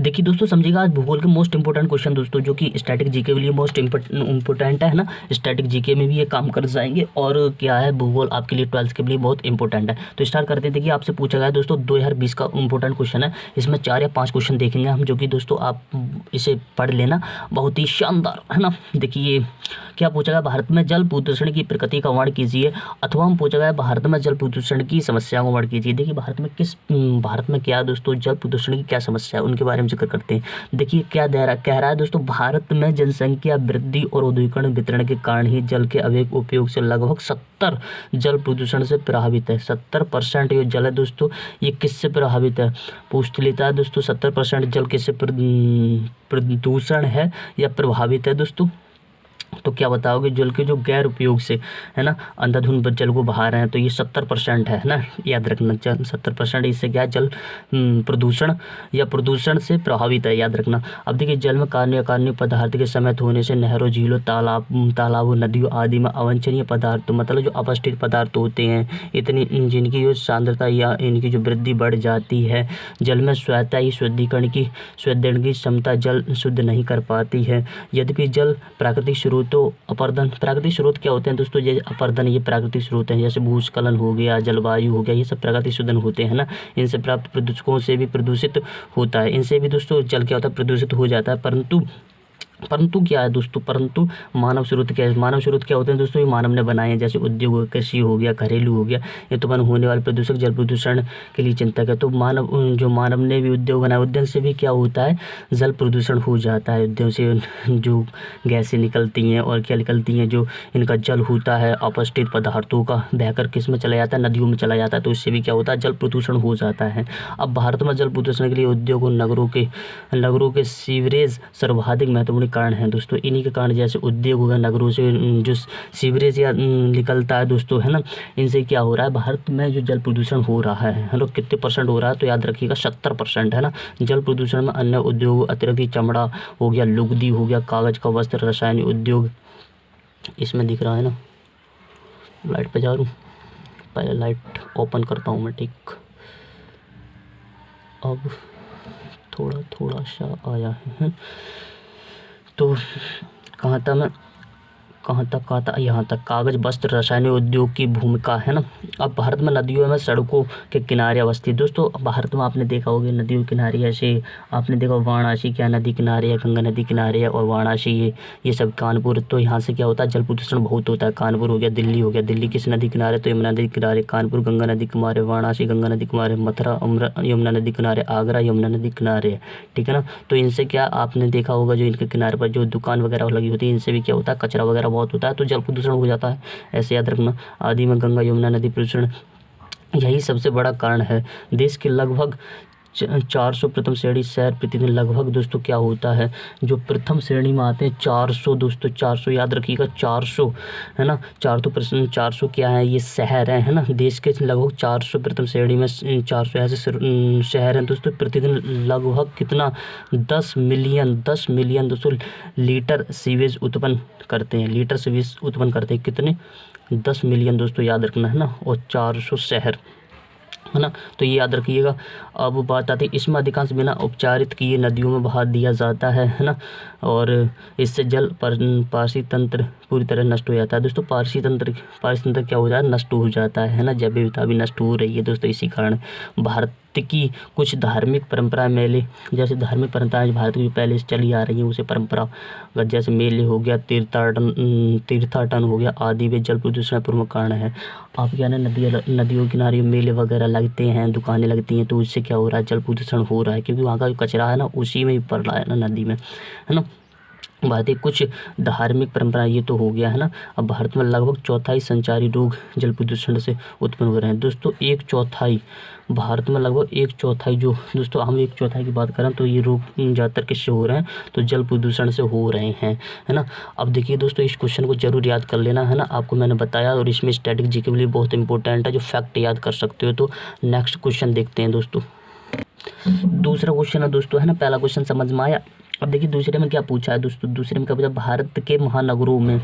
देखिए दोस्तों, समझिएगा आज भूगोल के मोस्ट इंपॉर्टेंट क्वेश्चन दोस्तों, जो कि स्टैटिक जीके के लिए मोस्ट इंपॉर्टेंट है ना। स्टैटिक जीके में भी ये काम कर जाएंगे और क्या है, भूगोल आपके लिए 12th के लिए बहुत इंपॉर्टेंट है। तो स्टार्ट करते हैं। देखिए आपसे पूछा गया दोस्तों 2020 का इंपॉर्टेंट क्वेश्चन है। इसमें 4 या 5 क्वेश्चन देखेंगे हम, जो कि दोस्तों आप इसे पढ़ लेना, बहुत ही शानदार है ना। देखिए क्या पूछा गया, भारत में जल प्रदूषण की प्रकृति का वर्णन कीजिए, अथवा हम पूछा गया भारत में जल प्रदूषण की समस्या का वर्णन कीजिए। देखिए भारत में क्या दोस्तों जल प्रदूषण की क्या समस्या है, उनके बारे में जिक्र करते हैं। देखिए क्या कह रहा है दोस्तों, भारत में जनसंख्या वृद्धि और औद्योगिकरण वितरण के कारण ही जल के अवैध उपयोग से लगभग 70 जल प्रदूषण से प्रभावित है। 70% ये जल है दोस्तों, ये किससे प्रभावित है, पूछ लेता है दोस्तों। 70% जल किससे प्रदूषण है या प्रभावित है दोस्तों, तो क्या बताओगे, जल के जो गैर उपयोग से है ना, अंधाधुंध जल को बहा रहे हैं, तो ये 70% है ना, याद रखना। 70% इससे क्या है, जल प्रदूषण या प्रदूषण से प्रभावित है, याद रखना। अब देखिए जल में कार्बनिक अकार्बनिक पदार्थ के समेत होने से नहरों, झीलों, तालाबों, नदियों आदि में अवांछनीय पदार्थ, मतलब जो अपशिष्ट पदार्थ होते हैं, इतनी जिनकी जो सांद्रता या इनकी जो वृद्धि बढ़ जाती है, जल में स्वतः ही शुद्धिकरण की क्षमता जल शुद्ध नहीं कर पाती है। यद्यपि जल प्राकृतिक स्रोतों अपरदन, प्राकृतिक स्रोत क्या होते हैं दोस्तों, ये अपरदन, ये प्राकृतिक स्रोत हैं, जैसे भूस्खलन हो गया, जलवायु हो गया, ये सब प्राकृतिक शोधन होते हैं ना। इनसे प्राप्त प्रदूषकों से भी प्रदूषित होता है, इनसे भी दोस्तों जल क्या होता है, प्रदूषित हो जाता है। परंतु क्या है दोस्तों, परंतु मानव स्रोत क्या है, मानव स्रोत क्या होते हैं दोस्तों, ये मानव ने बनाए हैं, जैसे उद्योग, कृषि हो गया, घरेलू हो गया, ये तो बन होने वाले प्रदूषक जल प्रदूषण के लिए चिंतक है। तो मानव ने भी उद्योग बनाए, उद्योग से भी क्या होता है, जल प्रदूषण हो जाता है। उद्योग से जो गैसें निकलती हैं और क्या निकलती हैं, जो इनका जल होता है अपशिष्ट पदार्थों का बहकर किस में चला जाता है, नदियों में चला जाता है, तो इससे भी क्या होता है, जल प्रदूषण हो जाता है। अब भारत में जल प्रदूषण के लिए उद्योग और नगरों के सीवरेज सर्वाधिक महत्वपूर्ण कारण है दोस्तों। इन्हीं के कारण, जैसे उद्योग होगा, नगरों से जो सीवरेज या निकलता है दोस्तों है ना, इनसे क्या हो रहा है, भारत में जो जल प्रदूषण हो रहा है ना, कितने % हो रहा है, तो याद रखिएगा 70% है ना। जल प्रदूषण में अन्य उद्योग, अतिरिक्त चमड़ा हो गया, लुगदी हो गया, कागज का वस्त्र, रासायनिक उद्योग, इसमें दिख रहा है ना। लाइट पे जा रहा हूँ, पहले लाइट ओपन करता हूँ मैं, ठीक। अब थोड़ा सा आया है, तो कहाँ था, यहाँ तक, कागज, वस्त्र, रासायनिक उद्योग की भूमिका है ना। अब भारत में नदियों में सड़कों के किनारे अवस्थित दोस्तों, भारत में आपने देखा होगा नदियों के किनारे, ऐसे आपने देखा वाराणसी क्या नदी किनारे है, गंगा नदी किनारे है, और वाराणसी ये सब कानपुर, तो यहाँ से क्या होता है, जल प्रदूषण बहुत होता है। कानपुर हो गया, दिल्ली हो गया, दिल्ली किस नदी किनारे, तो यमुना नदी किनारे, कानपुर गंगा नदी किनारे, वाराणसी गंगा नदी किनारे, मथुरा यमुना नदी किनारे, आगरा यमुना नदी किनारे है, ठीक है ना। तो इनसे क्या आपने देखा होगा, जो इनके किनारे पर जो दुकान वगैरह लगी होती है, इनसे भी क्या होता है, कचरा वगैरह बहुत होता है, तो जल प्रदूषण हो जाता है, ऐसे याद रखना। आदि में गंगा यमुना नदी प्रदूषण यही सबसे बड़ा कारण है। देश के लगभग 400 प्रथम श्रेणी शहर प्रतिदिन लगभग दोस्तों क्या होता है, जो प्रथम श्रेणी में आते हैं 400 दोस्तों, 400 याद रखिएगा, 400 है ना। 400 क्या है, ये शहर है ना। देश के लगभग 400 प्रथम श्रेणी में 400 ऐसे शहर हैं दोस्तों, प्रतिदिन लगभग कितना, 10 मिलियन दोस्तों लीटर सीवेज उत्पन्न करते हैं, कितने, 10 मिलियन दोस्तों, याद रखना है ना, और 400 शहर है ना, तो ये याद रखिएगा। अब बात आती है, इसमें अधिकांश बिना उपचारित किए नदियों में बहा दिया जाता है ना, और इससे जल पारसी तंत्र पूरी तरह नष्ट हो जाता है दोस्तों। पारसी तंत्र क्या हो जाता है, नष्ट हो जाता है ना, जैव विविधता भी नष्ट हो रही है दोस्तों। इसी कारण भारत की कुछ धार्मिक परंपराएं, मेले, जैसे धार्मिक परंपराएं भारत की पहले से चली आ रही हैं, उसे परंपरागत जैसे मेले हो गया, तीर्थाटन हो गया आदि वे जल प्रदूषण प्रमुख कारण है। आप क्या ना, नदियों किनारे मेले वगैरह लगते हैं, दुकानें लगती हैं, तो उससे क्या हो रहा है, जल प्रदूषण हो रहा है, क्योंकि वहाँ का जो कचरा है ना, उसी में ही पड़ रहा है ना, नदी में है ना। बात है कुछ धार्मिक परंपरा, ये तो हो गया है ना। अब भारत में लगभग 1/4 संचारी रोग जल प्रदूषण से उत्पन्न हो रहे हैं दोस्तों। 1/4 भारत में लगभग 1/4 जो दोस्तों, हम 1/4 की बात करें तो ये रोग ज़्यादातर किससे हो रहे हैं, तो जल प्रदूषण से हो रहे हैं, है ना। अब देखिए दोस्तों, इस क्वेश्चन को जरूर याद कर लेना है ना, आपको मैंने बताया, और इसमें स्टैटिक जीके के लिए बहुत इंपॉर्टेंट है, जो फैक्ट याद कर सकते हो। तो नेक्स्ट क्वेश्चन देखते हैं दोस्तों। दूसरा क्वेश्चन है दोस्तों है ना, पहला क्वेश्चन समझ में आया। अब देखिए दूसरे में क्या पूछा है दोस्तों, दूसरे में क्या पूछा, भारत के महानगरों में,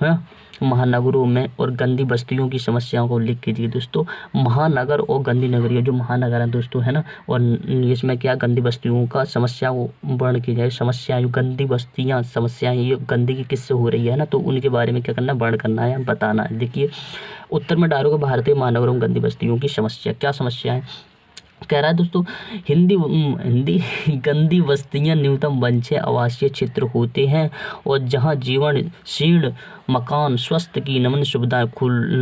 है महानगरों में और गंदी बस्तियों की समस्याओं को लिख कीजिए दोस्तों। महानगर और गंदी नगरिया, जो महानगर है दोस्तों, है ना, और इसमें क्या गंदी बस्तियों का समस्या को वर्ण की जाए, समस्या जो गंदी बस्तियाँ समस्याएं, ये गंदगी किससे हो रही है ना, तो उनके बारे में क्या करना है, वर्ण करना है, बताना है। देखिए उत्तर में डालोगे भारतीय महानगरों में गंदी बस्तियों की समस्या, क्या समस्या है, कह रहा है दोस्तों, हिंदी गंदी बस्तियां न्यूनतम वंशीय आवासीय क्षेत्र होते हैं और जहां जीवन शीर्ण मकान, स्वास्थ्य की नमन सुविधाएं,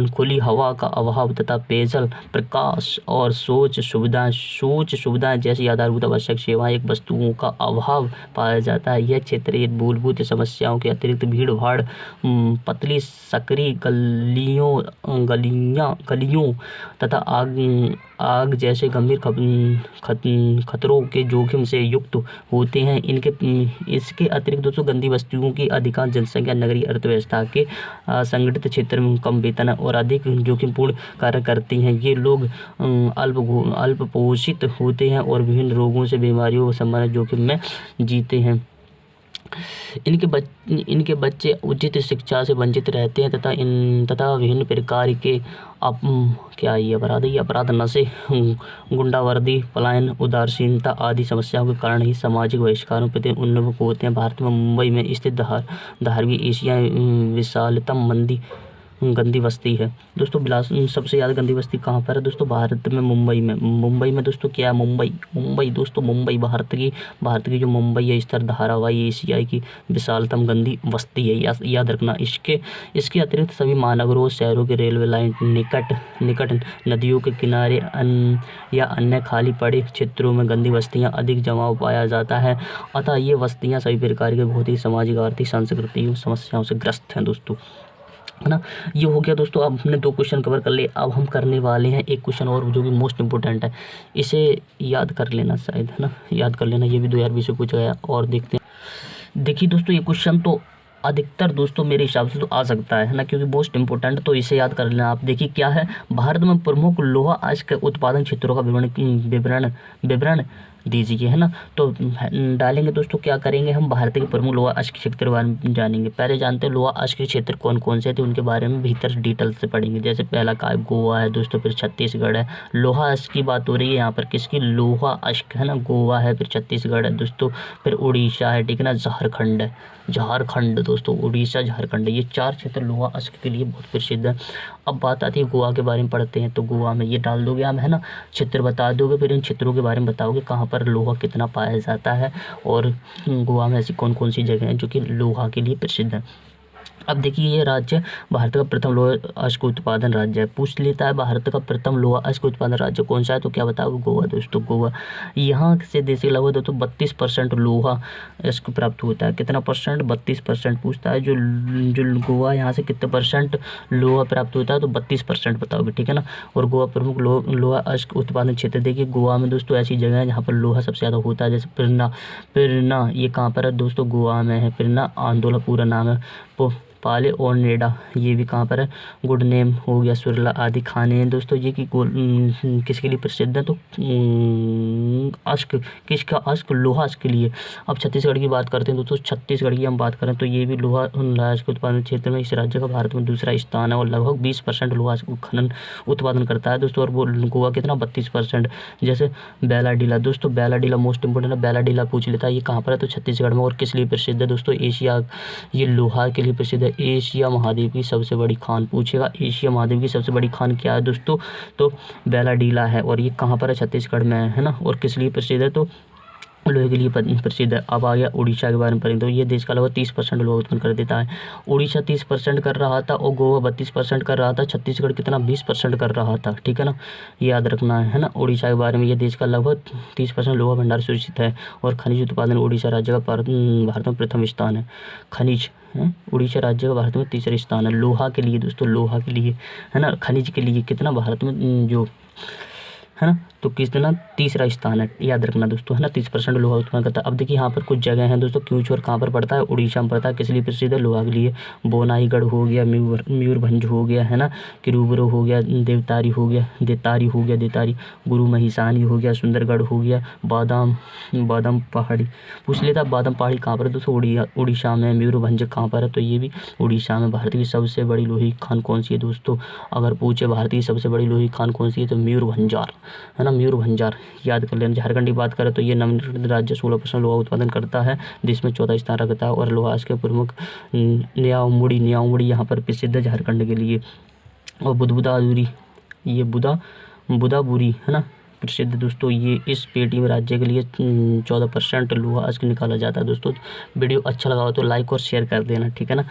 खुली हवा का अभाव तथा पेयजल, प्रकाश और सोच सुविधाएं जैसी आधारभूत आवश्यक सेवाएं, एक वस्तुओं का अभाव पाया जाता है। यह क्षेत्र ये मूलभूत समस्याओं के अतिरिक्त भीड़ भाड़, पतली सकरी गलियों तथा आग जैसे गंभीर खतरों के जोखिम से युक्त होते हैं। इसके अतिरिक्त दोस्तों गंदी बस्तियों की अधिकांश जनसंख्या नगरीय अर्थव्यवस्था के संगठित क्षेत्र में कम वेतन और अधिक जोखिमपूर्ण कार्य करती हैं। ये लोग अल्प पोषित होते हैं और विभिन्न रोगों से बीमारियों को संबंधित जोखिम में जीते हैं। इनके बच्चे उचित शिक्षा से वंचित रहते हैं तथा विभिन्न प्रकार के अपराध, नशे, गुंडावर्दी, पलायन, उदासीनता आदि समस्याओं के कारण ही सामाजिक बहिष्कारों प्रति उन्मुख होते हैं। भारत में मुंबई में स्थित धारवी एशिया विशालतम गंदी बस्ती है दोस्तों। सबसे ज़्यादा गंदी बस्ती कहाँ पर है दोस्तों, भारत में मुंबई में दोस्तों क्या है, मुंबई दोस्तों, मुंबई भारत की जो मुंबई है स्थिर धारावाही एशिया की विशालतम गंदी बस्ती है, याद रखना। इसके अतिरिक्त सभी महानगरों शहरों के रेलवे लाइन निकट नदियों के किनारे या अन्य खाली पड़े क्षेत्रों में गंदी बस्तियाँ अधिक जमाव पाया जाता है। अतः ये बस्तियाँ सभी प्रकार के बहुत ही सामाजिक, आर्थिक, सांस्कृतिक समस्याओं से ग्रस्त हैं दोस्तों, है ना। ये हो गया दोस्तों, अब हमने 2 क्वेश्चन कवर कर लिए। अब हम करने वाले हैं एक क्वेश्चन और जो कि मोस्ट इंपॉर्टेंट है, इसे याद कर लेना शायद, है ना, याद कर लेना। ये भी 2020 से पूछा गया और देखते हैं। देखिए दोस्तों ये क्वेश्चन तो अधिकतर दोस्तों मेरे हिसाब से तो आ सकता है ना, क्योंकि मोस्ट इंपॉर्टेंट, तो इसे याद कर लेना आप। देखिए क्या है, भारत में प्रमुख लोहा अयस्क उत्पादन क्षेत्रों का विवरण दीजिए, है ना। तो डालेंगे दोस्तों, क्या करेंगे हम, भारत के प्रमुख लोहा अयस्क क्षेत्र के बारे में जानेंगे। पहले जानते हैं लोहा अयस्क क्षेत्र कौन कौन से थे, उनके बारे में भीतर डिटेल से पढ़ेंगे। जैसे पहला का गोवा है दोस्तों, फिर छत्तीसगढ़ है। लोहा अयस्क की बात हो रही है यहाँ पर, किसकी, लोहा अयस्क, है ना। गोवा है, फिर छत्तीसगढ़ है दोस्तों, फिर उड़ीसा है, ठीक है ना, झारखंड दोस्तों, उड़ीसा, झारखंड, ये 4 क्षेत्र लोहा अयस्क के लिए बहुत प्रसिद्ध है। अब बात आती है गोवा के बारे में पढ़ते हैं। तो गोवा में ये डाल दोगे आप, है ना, क्षेत्र बता दोगे, फिर इन क्षेत्रों के बारे में बताओगे कहाँ पर लोहा कितना पाया जाता है और गोवा में ऐसी कौन कौन सी जगह हैं जो कि लोहा के लिए प्रसिद्ध है। अब देखिए ये राज्य भारत का प्रथम लोहा अयस्क उत्पादन राज्य है। पूछ लेता है भारत का प्रथम लोहा अयस्क उत्पादन राज्य कौन सा है, तो क्या बताओगे, गोवा दोस्तों, गोवा। यहाँ से देश के लगभग दोस्तों 32% लोहा अयस्क प्राप्त होता है। कितना परसेंट, 32% पूछता है। जो गोवा, यहाँ से कितने परसेंट लोहा प्राप्त होता है, तो 32% बताओगे, ठीक है ना। और गोवा प्रमुख लोहा अयस्क उत्पादन क्षेत्र, देखिए गोवा में दोस्तों ऐसी जगह है जहाँ पर लोहा सबसे ज़्यादा होता है। जैसे पिरना, ये कहाँ पर है दोस्तों, गोवा में है। पिरना आंदोलन पूरा नाम है। पाले और नेडा, ये भी कहाँ पर है, गुड नेम हो गया, सुरला आदि खाने हैं दोस्तों। ये कि किसके लिए प्रसिद्ध है, तो अयस्क, किसका, अयस्क, लोहा अयस्क के लिए। अब छत्तीसगढ़ की बात करते हैं दोस्तों, छत्तीसगढ़ की हम बात करें तो ये भी लोहा अयस्क उत्पादन क्षेत्र में इस राज्य का भारत में दूसरा स्थान है और लगभग 20% लोहा खनन उत्पादन करता है दोस्तों। और वो गोवा कितना, 32%। जैसे बेलाडीला दोस्तों, बेलाडीला मोस्ट इंपोर्टेंट है, बेलाडीला पूछ लेता है, ये कहाँ पर है, तो छत्तीसगढ़ में। और किस लिए प्रसिद्ध है दोस्तों, एशिया, ये लोहा के लिए प्रसिद्ध है। एशिया महाद्वीप की सबसे बड़ी खान पूछेगा, एशिया महाद्वीप की सबसे बड़ी खान क्या है दोस्तों, तो बेलाडीला है। और ये कहाँ पर है, छत्तीसगढ़ में है ना। और किस लिए प्रसिद्ध है, तो लोहे के लिए प्रसिद्ध है। अब आ गया उड़ीसा के बारे में पढ़ेंगे। तो ये देश का लगभग 30% लोहा उत्पन्न कर देता है। उड़ीसा 30% कर रहा था और गोवा 32% कर रहा था। छत्तीसगढ़ कितना, 20% कर रहा था, ठीक है ना, याद रखना है ना। उड़ीसा के बारे में, ये देश का लगभग 30% लोहा भंडार सुरक्षित है। और खनिज उत्पादन उड़ीसा राज्य का भारत में प्रथम स्थान है। खनिज है, उड़ीसा राज्य का भारत में तीसरा स्थान है लोहा के लिए दोस्तों, लोहा के लिए, है ना, खनिज के लिए कितना भारत में जो है ना। तो कितना तीसरा स्थान है, याद रखना दोस्तों, है ना। 30% लोहा उत्पादन करता है। अब देखिए यहाँ पर कुछ जगह हैं दोस्तों, क्यूचोर कहाँ पर पड़ता है, उड़ीसा में पड़ता है। किस लिए प्रसिद्ध है, लोहा के लिए। बोनाईगढ़ हो गया, मयूरभंज हो गया, है ना, किरूबुरु हो गया, देवतारी हो गया, देतारी, गुरु महिसानी हो गया, सुंदरगढ़ हो गया, बादाम पहाड़ी। पूछ लेता बादाम पहाड़ी कहाँ पर है दोस्तों, उड़ीसा में। मयूरभंज कहाँ पर है, तो ये भी उड़ीसा में। भारत की सबसे बड़ी लोहे की खान कौन सी है दोस्तों, अगर पूछे भारत की सबसे बड़ी लोहे की खान कौन सी है, तो मयूरभंजार, है ना, मयूरभंजार, याद कर लेना। झारखंड की बात करें तो ये नवनिर्मित राज्य 16% लोहा उत्पादन करता है, देश में 14 स्थान रखता है। और लोहा के प्रमुख न्याउमुड़ी यहाँ पर प्रसिद्ध है झारखंड के लिए। और बुदबुदापुरी, ये बुदापुरी, है ना, प्रसिद्ध दोस्तों। ये इस पेटी में राज्य के लिए 14% लोहा आज निकाला जाता है दोस्तों। वीडियो अच्छा लगा हो तो लाइक और शेयर कर देना, ठीक है ना।